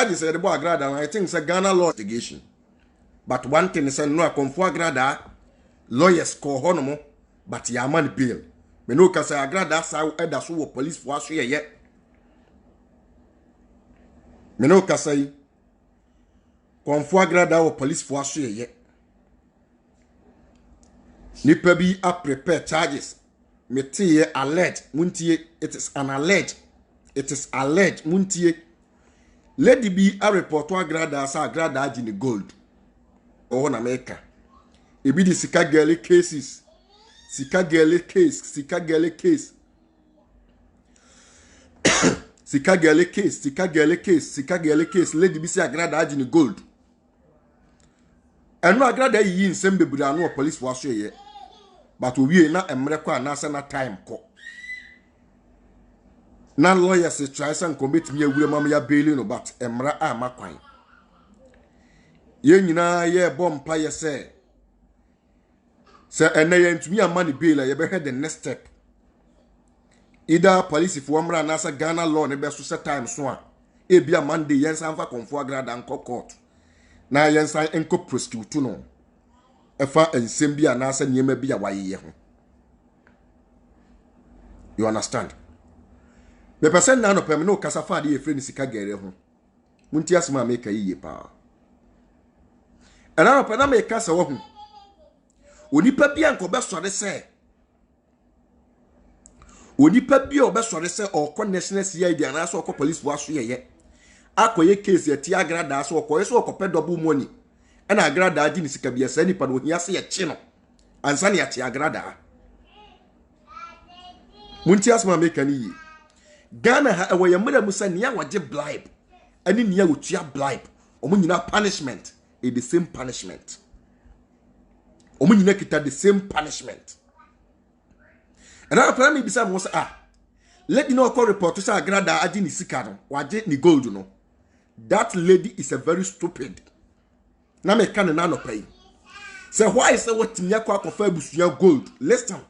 just said about Agrada, I think it's a Ghana law litigation. But one thing is no Konfo Agrada lawyers call honomo, but ya man bail. Me no kasa Agrada sa eda so police for so ye. Me no kasa yi Konfo Agrada wo police for so ye. Nipa bi a prepare charges. Me tie alleged muntie, it is an alleged. It is alleged muntie. Lady B a report to Agrada sa Agrada agini gold. Oh na America. E be the Sika Girl cases. Sika Girl case. Sika Girl case. Sika Girl case. Sika Girl case. Sika Girl case. Lady B say Agrada agini gold. And no Agrada yi nsem bebre anu police for so ye. But we na emre kwa na se na time ko. Na lawyers try and commit me awure mam ya bail no but emra amakwan. Ye nyina ye bompa ye say ene ntumi amani bail ye be the next step. Either police if wamra na sa Ghana law ne be so set time so a e bia Monday yen san fa Konfo Agrada anko court. Na yen san enko prosecute no. Efa ensem bia na sa niema bia waye ho. You understand? Me person na no pem no kasa fa de efre ni Sika Girl ho. Munti asema make yiye pa. Ana no pem na me kasa wo ho. Onipa bia nko be sore se. Onipa bia o be sore se o ko national CID ana so ko police wo aso ye. Akoye case ye ti Agrada so ko so ko pe double money. Ana Agrada agi ni Sika bia sa nipa no hia se ye chi no. Ansa ne ya ti Agrada. Munti asema make ni yi. Ghana ha ewe ya mura musa niya waje bribe. Ani niya utia bribe. Omu nyina punishment. The same punishment. Omu nyina kita the same punishment. And now plan me bisa mo say let you know call report to say Agrada agi ni sika no. Waje ni gold no. That lady is a very stupid. Na me kan na no pay. Say why is what tinya kwa kofa busuya gold? Listen.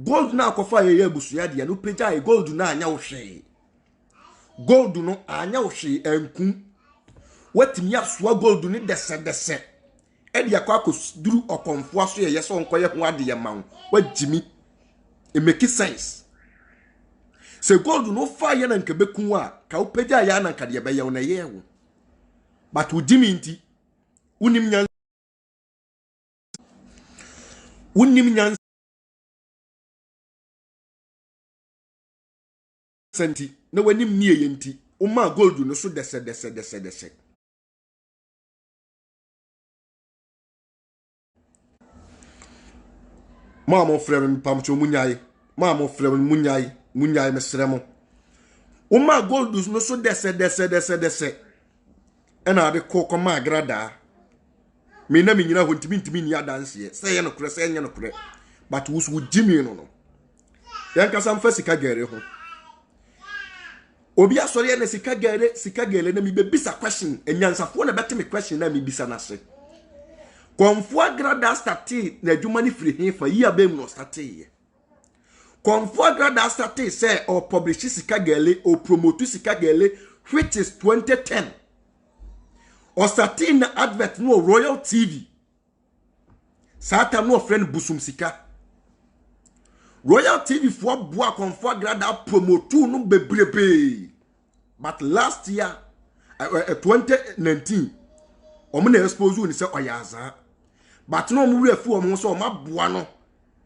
Gold na akofa ye busuya dia no peja e gold na anya wo hwe. Gold no anya wo hwe enku. Watimi asoa gold ni dese. E dia kwa akosduru okonfo aso ye so nkoye ho ade ye ma wo. Wajimi. E make sense. Se gold no fa ye na nkebeku a ka wo peja ya na nkade be ye wo na ye wo. But ujimi nti unim nyan senti na wanim nie yenti o ma gold no so dese ma mo frem pamcho munyai ma mo frem munyai mesremo o ma gold no so dese ena ade ko ma Agrada me na me nyina ho ntimi ni adanse ye se ye no kure se ye no kure but wo jimi no yan kasa mfa Sika Girl ho obi asori na Sika Girl na mi bebisa question enyansafo na bete me question na mi bisa na se Konfo Agrada start na adwuma ni free hin fa yi abem no start ye Konfo Agrada start say or publish Sika Girl or promote Sika Girl which is 2010 or starting na advert no Royal TV sata no friend busum sika Royal TV for boa Konfo Agrada promote no bebrebe. But last year 2019 omo na expose ni say oyaza. But no mu refu omo so ma boa no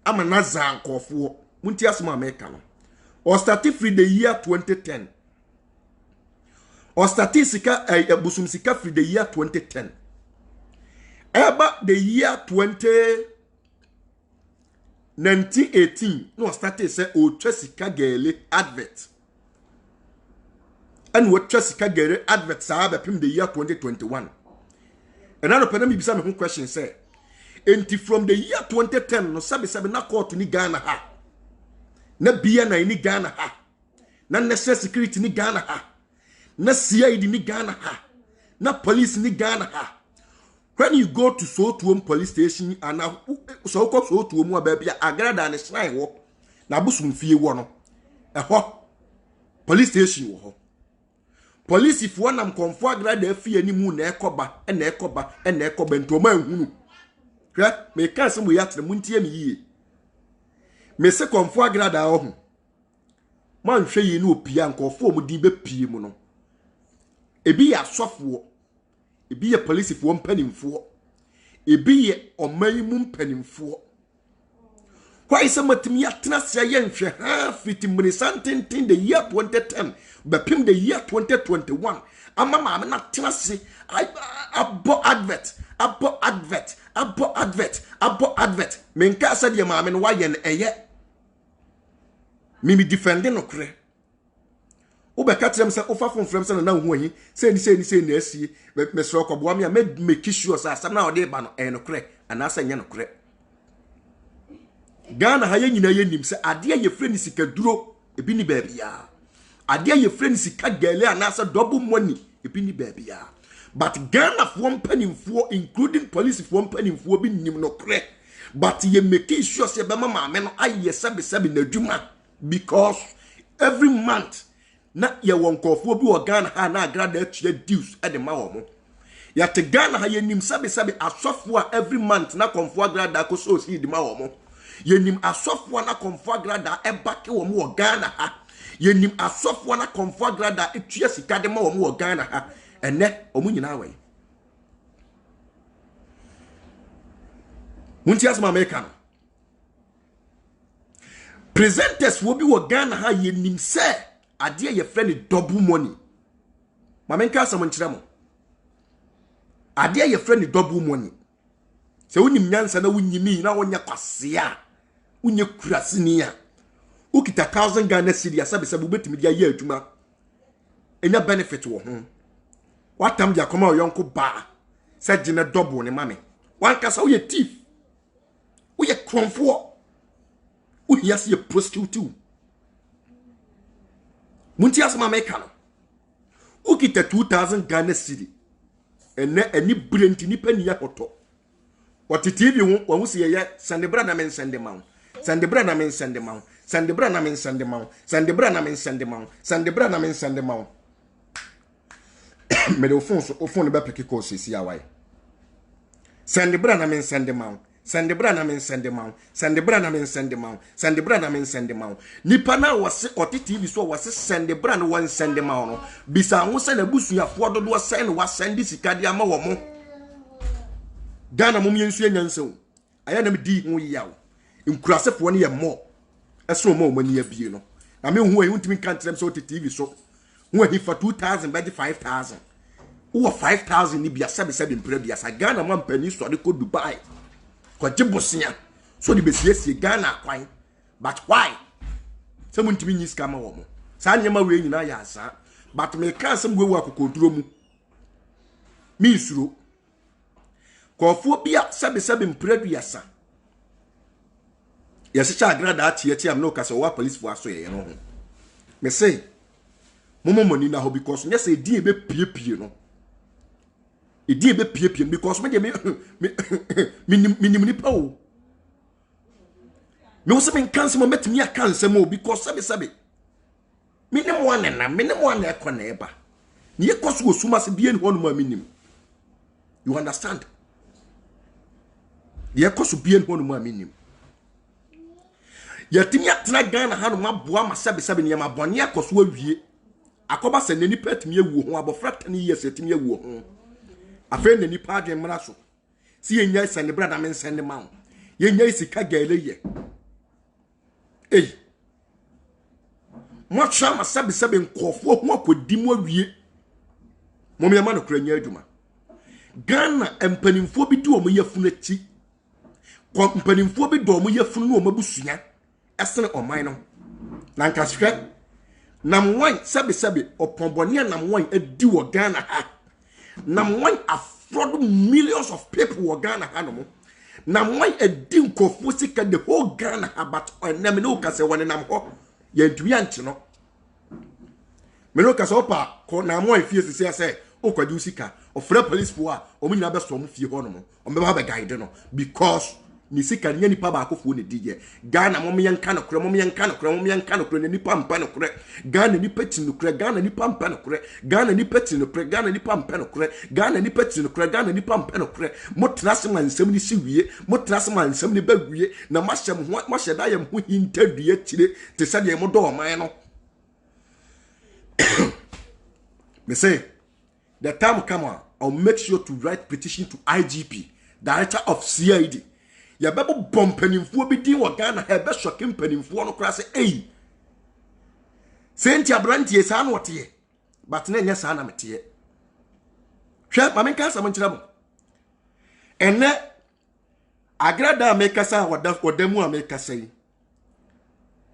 ama na za nkofo. Munti asema America no. Or started free the year 2010. Or statistica busum sika free the year 2010. About the year 1918 no started say o Sika Girl advert. And what Sika Girl advert sa be pim the year 2021. And now pen me bisa me question say enti from the year 2010 no sabe na court ni Ghana ha. Na bia na ni Ghana ha. Na national security ni Ghana ha. Na CID ni Ghana ha. Na police ni Ghana ha. When you go to Sotuom police station and so ko Sotuom baby Agrada na shrine wo na busum fie wo no police station wo ho police if one am konfo agrada afie animu na ekoba na ekoba ntoma ehunu hwe me ka se mo yatre muntie me yie me se konfo agrada ho man hwe yi na opia nkofo mu din be pie mu no ebi ya sofo ebi ye police if one mpanimfo ebi ye oman mu mpanimfo why some matimi atena sia ye nhwe ha fitimri something the year 2010 bepim the year 2021 ama me na tena se abo advert menka sa de ma me no waye no eye mimi defending no kre wo be ka tirem se ofa fonfrem se na hu ahi se ni na asie me sro koboa me make sure sa asam na ode ba no no kre ana sa nya no kre Ghana ha nyina yenim se ade ye freni sika duro ebi ni baabia ade ye freni sika gele anasa double money ebi ni baabia but Ghana for mpanimfo including police for mpanimfo bi nim no kre but ye make sure se be mama me no aye sabe na dwuma because every month na ye wonkofo bi wo Ghana ha na agrada atua dues e de ma wo mo ya te Ghana ha yenim sabe asofo a every month na konfo agrada ko so si de ma wo mo yenim asofo na konfo agrada ebake wo mo Ghana ha yenim asofo na konfo agrada etua sika de ma wo mo Ghana ha ene omu nyina we munti asma American presenters wo bi wo Ghana ha yenim se ade ye friend double money mamenka asam nkyira mo ade ye friend double money se wonim nyansa na wonyimi na wonya kwasea unye kurasinia ukita 1000 Ghana cedi asabe betimi dia ye adwuma enya benefit wo ho watam dia koma oyonko ba se gine double ne mame wankasa wo ye thief wo ye kromfo wo hiase ye prostitute munti asama meka no ukita 2000 Ghana cedi eni brenti ni pani ya hoto wati TV wo se ye sandebra na men sandemaw Sandebra na men sandemaw sandebra na men sandemaw me de ofon be peke ko sisi awai sandebra na men sandemaw nipa na wose TV so wose sandebra na wan sandemaw no bisa ho se na busuafo dodo sen wa sandi sikade ama wo mo Ghana mum yensu enyansen aya na me di ho yawo nkurasefo ne ye mo eso mo mani abie no na me hu ayi ntimi kan trem so TV so hu ayi fa 2000 by 5000 wo 5000 ni bia sabe mpre bia sa Ghana man pani so de ko Dubai ko jibosia so de besiesie Ghana kwan but why se mun ntimi nyiska ma wo mo sa nyema we nyina ya asa but me kan sem gwe wa kokoduro mu mi suro ko bia sabe mpre bia sa Yes, cha agrada ati am no kasa wa police for aso ye no. Me say momo money na ho because me say di e be pie no. E di e be pie because me de me pa o. Me wo se me kan se mo metimi akan se mo because sabe. Me ne mo anena, me ne mo ana e kona eba. Ni e koso osuma se bie ni ho no ma minim. You understand? Ye koso bie ni ho no ma minim. Yatimi atena Ghana ha no maboa ma sabe ne mabone akoso awie akoba se nani patimi ewu ho abofra 10 years yatimi ewu ho afa nani pa adwen mra so si yenya sende brada men sende ma yenya isika gele ye mo twa ma sabe nkofo ho akodi mo awie mo me ma no kranya adwuma Ghana empanimfo bi di o mo yafunu ati ko empanimfo bi do mo yafunu no o mabusunya esene oman no na nkashwe namwan sabe opombone namwan adi wo Ghana ha namwan afford millions of people wo Ghana ha no namwan adi nkofo sika the whole Ghana ha but onam no kase woni nam ho yantu yanche no me no kase opa ko namwan fie sisi say okwadi usika ofra police fo a omunyina be so mo fie ho no mo ombe ba guide no because ni sika nya nipa ba akofo ne diye Ghana mom yenka no kure mom yenka no kure mom yenka no kure ne nipa mpa no kure Ghana nipa ti no kure Ghana nipa mpa no kure Ghana nipa ti no kure Ghana nipa mpa no kure Ghana nipa ti no kure Ghana nipa mpa no kure motena se mansam ni si wie motena se mansam ni ba wie na mahyem ho mahyeda yem ho hintadua tire te se de mo do oman no me say the time come on I'll make sure to write petition to IGP director of CID ya bebo bompanimfuo bi din wo Ghana ha be shock mpanimfuo no kra se ei senti abrantie sa na wote but na nya sa na mete hwe ma men ka sa mo nkira mo ene agrada amekasa wodamu amekasa yi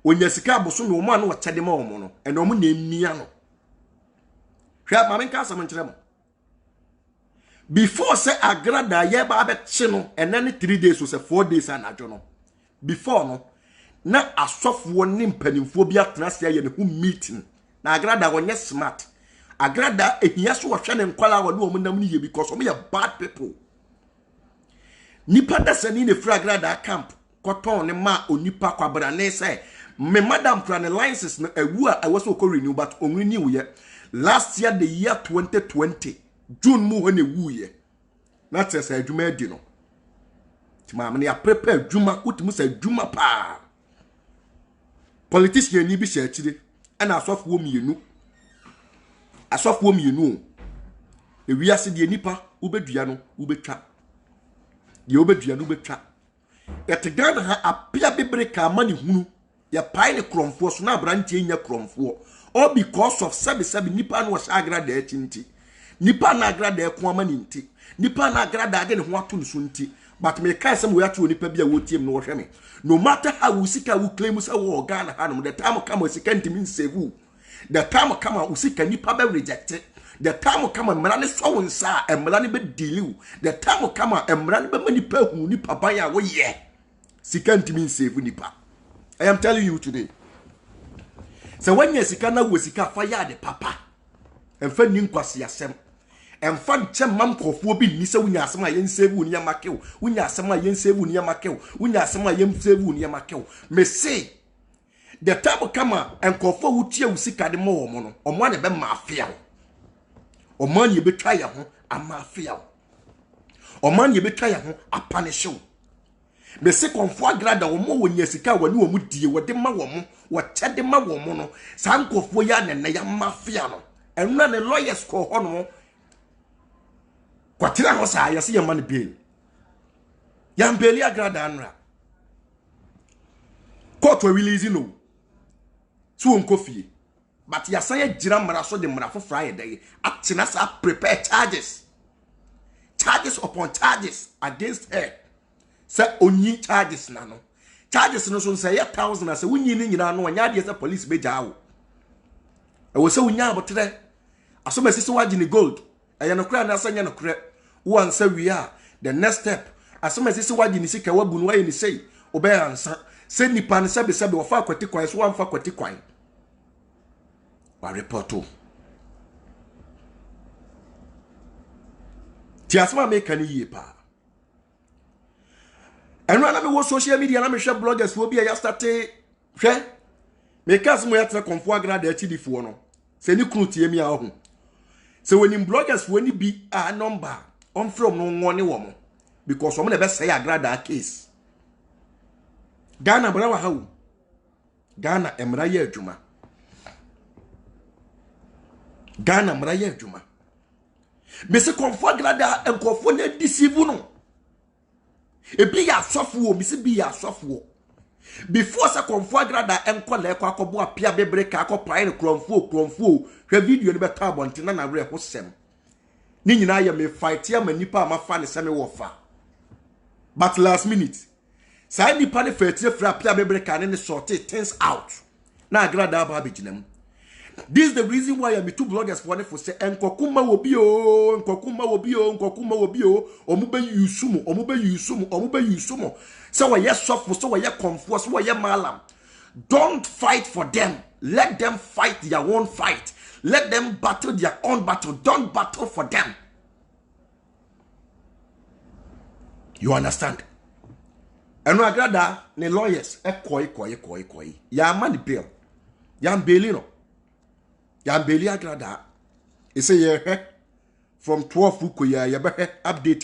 onya sika aboso no mo anu wo kyede ma wo mo no ene omo na emia no hwe ma men ka sa mo nkira mo before say agrada ye ba abetche no enane 3 days so 4 days anajo no before no na asofo ne mpanimfo bi atena se ye ne hu meeting na agrada wonye smart agrada ehia so wohwe ne nkwala wo ne omunam ne ye because omo ye bad people nipa dasani ne fra agrada camp koton ne ma onipa kwabra ne say me madam kra ne licenses no awu a awoso ko renew but onwe ni wo ye last year the year 2020 June mu ho ne wuye na tese adwuma adi no timam ne ya prepare adwuma utimu sa adwuma pa politician ni bi sha akire ana asofo mienu e wiase de nipa ubedua no ubetwa de obedua no ubetwa etegana ha apia bebreka mani hunu ya pai ne kromfo so na abrantie nya kromfo all because of sabi nipa no sha agrada achinti nipa na agrada eko amani nti nipa na agrada age ne ho ato nso nti but me kai sem we ato nipa bia wotiem no hwe me no matter how usika we claim say we Ghana hanom the time come usika ntimi save the time come usika nipa be reject the time come mra ne so wonsa mra ne be deal the time come mra ne be manipa hu nipa ban ya wo ye sika ntimi save nipa I am telling you today so when you sika na wo sika fa ya de papa emfa ni nkwase asem emfa nche mam kofuo bi ni se wunya asem a yen save wuni ya makew wunya asem a yen save wuni ya makew wunya asem a yen save wuni ya makew me say the time kama enkofo wutie usika de mo wo no omo na be mafia omo na ye betwa ya ho amafia omo na ye betwa ya ho apanisho me say konfo agrada omo wonya sika wani wo mu die wo de ma wo mo wo chede ma wo mo no sa nkofo ya nene ya mafia no enuna ne lawyers ko hono kwatira ho sa ya se ya man bail ya mbeli agrada anra court we release no so on coffee but ya san ya gira mara so de mara fofra ye dey atena sa prepare charges upon charges against her say onyi charges na no charges no so say ya 1000 say wunyi ni nyina no nya de say police be jaawo e wo say wunya abotre asoma sisi waji ni gold aya no kra na asanya no kra wo ansa wi a the next step asoma sisi waji ni sika wabu no waye ni sei obe ansa se nipa ne sebe wo fa akwati kwan so wamfa akwati kwan wa reporto ti asoma me kan yi pa enu na me wo social media na me hwe bloggers wo bi ya start hwe me kas mo ya tra konfo agrada achidifo no se ni kunu tie mi a ho se woni bloggers woni bi a number on from no ngone wo mo because wo na be say agrada case Ghana bra wa hawo Ghana emra ye adwuma Ghana mra ye adwuma me se konfo agrada enkofo na deceive no ebi ya sofo mi se bi ya sofo before sa konfo agrada enkola ekwa akobo apia bebre ka akopae ne kromfo hwe video ne beta abonte na re ho sem ni nyina ya me fight ya manipa amafa ne se me wofa but last minute sa nipa ne fatie fra apia bebre ka ne sort things out na agrada aba beginam. This is the reason why I am two bloggers for say enkokuma wobio omube yusumo so we yes soft so we yes comfort so we yes malam. Don't fight for them, let them fight their own fight, let them battle their own battle, don't battle for them. You understand? eno agrada ne lawyers koi ya man bill ya mbeli no ya mbeli agrada e say ye from 12 uko ya be update